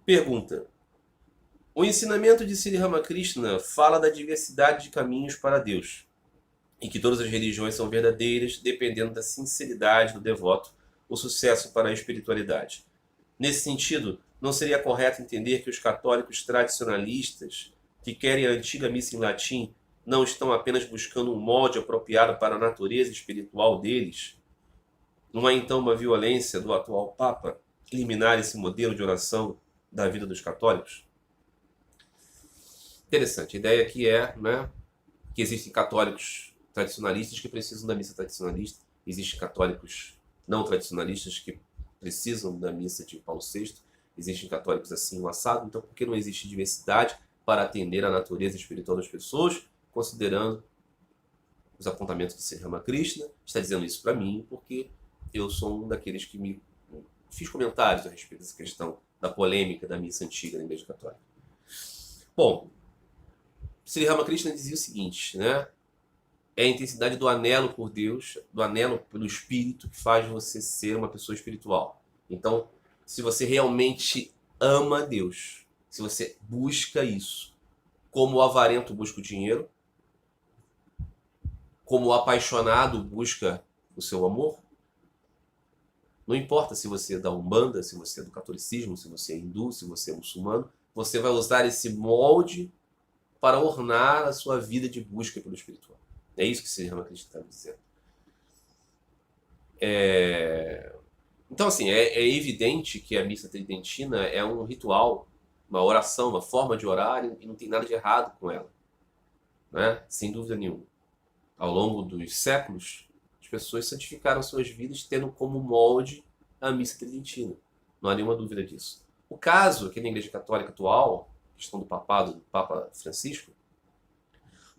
Pergunta. O ensinamento de Sri Ramakrishna fala da diversidade de caminhos para Deus e que todas as religiões são verdadeiras dependendo da sinceridade do devoto, o sucesso para a espiritualidade. Nesse sentido, não seria correto entender que os católicos tradicionalistas que querem a antiga missa em latim não estão apenas buscando um molde apropriado para a natureza espiritual deles? Não há então uma violência do atual Papa eliminar esse modelo de oração da vida dos católicos? Interessante. A ideia aqui é, né, que existem católicos tradicionalistas que precisam da missa tradicionalista, existem católicos não tradicionalistas que precisam da missa de Paulo VI, existem católicos assim, o assado, então por que não existe diversidade para atender à natureza espiritual das pessoas, considerando os apontamentos de Sri Ramakrishna? Está dizendo isso para mim porque eu sou um daqueles que me fiz comentários a respeito dessa questão da polêmica da missa antiga na Igreja Católica. Bom, Sri Ramakrishna dizia o seguinte, né? É a intensidade do anelo por Deus, do anelo pelo Espírito, que faz você ser uma pessoa espiritual. Então, se você realmente ama Deus, se você busca isso, como o avarento busca o dinheiro, como o apaixonado busca o seu amor, não importa se você é da Umbanda, se você é do catolicismo, se você é hindu, se você é muçulmano, você vai usar esse molde para ornar a sua vida de busca pelo espiritual. É isso que Sri Ramakrishna está dizendo. Então, assim, é evidente que a missa tridentina é um ritual, uma oração, uma forma de orar, e não tem nada de errado com ela, né? Sem dúvida nenhuma. Ao longo dos séculos, as pessoas santificaram suas vidas tendo como molde a missa tridentina. Não há nenhuma dúvida disso. O caso aqui na Igreja Católica atual, questão do papado do Papa Francisco,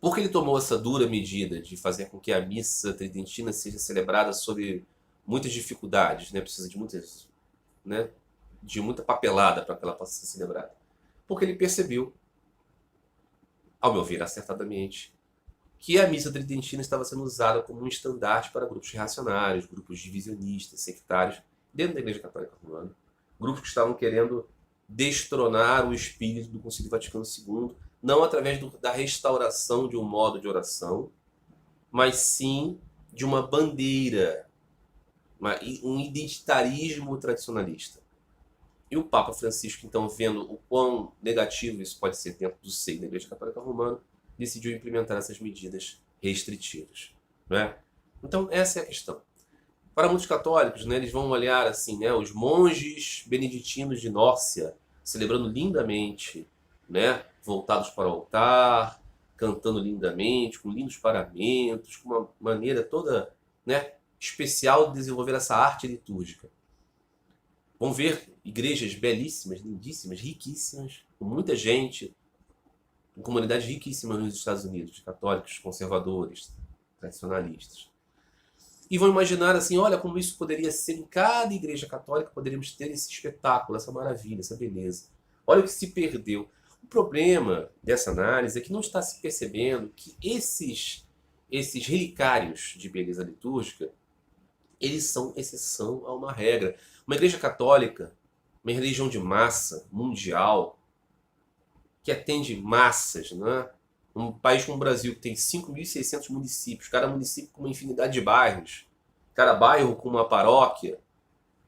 porque ele tomou essa dura medida de fazer com que a missa tridentina seja celebrada sob muitas dificuldades, né? Precisa de muitas, né? De muita papelada para que ela possa ser celebrada. Porque ele percebeu, ao meu ver, acertadamente, que a missa tridentina estava sendo usada como um estandarte para grupos reacionários, grupos divisionistas, sectários, dentro da Igreja Católica Romana. Grupos que estavam querendo destronar o espírito do Concílio Vaticano II, não através da restauração de um modo de oração, mas sim de uma bandeira, um identitarismo tradicionalista. E o Papa Francisco, então, vendo o quão negativo isso pode ser dentro do seio da Igreja Católica Romana, decidiu implementar essas medidas restritivas, né? Então, essa é a questão. Para muitos católicos, né, eles vão olhar assim, né, os monges beneditinos de Nórcia celebrando lindamente, né, voltados para o altar, cantando lindamente, com lindos paramentos, com uma maneira toda, né, especial de desenvolver essa arte litúrgica. Vão ver igrejas belíssimas, lindíssimas, riquíssimas, com muita gente, com comunidades riquíssimas nos Estados Unidos, de católicos, conservadores, tradicionalistas. E vão imaginar assim, olha como isso poderia ser em cada igreja católica, poderíamos ter esse espetáculo, essa maravilha, essa beleza. Olha o que se perdeu. O problema dessa análise é que não está se percebendo que esses relicários de beleza litúrgica, eles são exceção a uma regra. Uma igreja católica, uma religião de massa, mundial, que atende massas, né? Um país como o Brasil, que tem 5.600 municípios, cada município com uma infinidade de bairros, cada bairro com uma paróquia,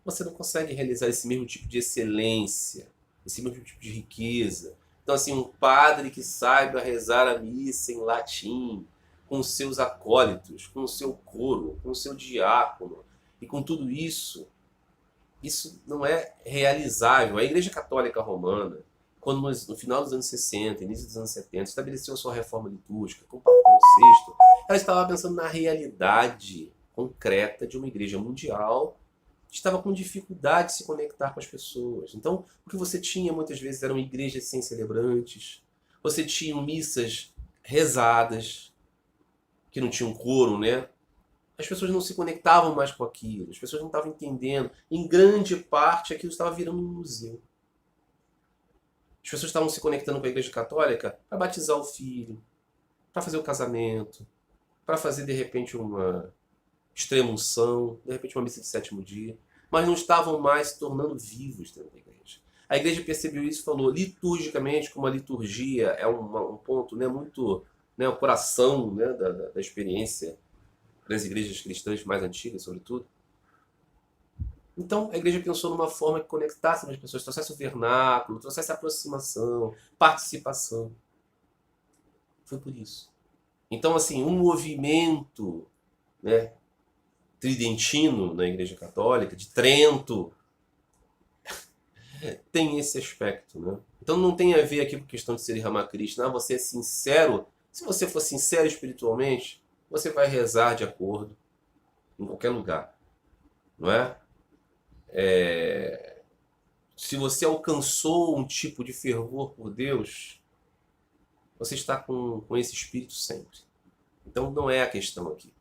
você não consegue realizar esse mesmo tipo de excelência, esse mesmo tipo de riqueza. Então, assim, um padre que saiba rezar a missa em latim, com os seus acólitos, com o seu coro, com o seu diácono, e com tudo isso, isso não é realizável. A Igreja Católica Romana, quando no final dos anos 60, início dos anos 70, estabeleceu a sua reforma litúrgica com o Papa Paulo VI, ela estava pensando na realidade concreta de uma igreja mundial que estava com dificuldade de se conectar com as pessoas. Então, o que você tinha muitas vezes eram igrejas sem celebrantes, você tinha missas rezadas, que não tinham coro, né? As pessoas não se conectavam mais com aquilo, as pessoas não estavam entendendo. Em grande parte, aquilo estava virando um museu. As pessoas estavam se conectando com a Igreja Católica para batizar o filho, para fazer o casamento, para fazer, de repente, uma extrema-unção, de repente uma missa de sétimo dia, mas não estavam mais se tornando vivos dentro da igreja. A igreja percebeu isso e falou, liturgicamente, como a liturgia é um ponto, né, muito, né, o coração, né, da experiência das igrejas cristãs mais antigas, sobretudo. Então, a igreja pensou numa forma que conectasse as pessoas, trouxesse o vernáculo, trouxesse aproximação, participação. Foi por isso. Então, assim, um movimento, né, tridentino na Igreja Católica, de Trento, tem esse aspecto, né? Então não tem a ver aqui com a questão de ser Ramakrishna. Você é sincero. Se você for sincero espiritualmente, você vai rezar de acordo em qualquer lugar, não é? Se você alcançou um tipo de fervor por Deus, você está com esse espírito sempre. Então não é a questão aqui.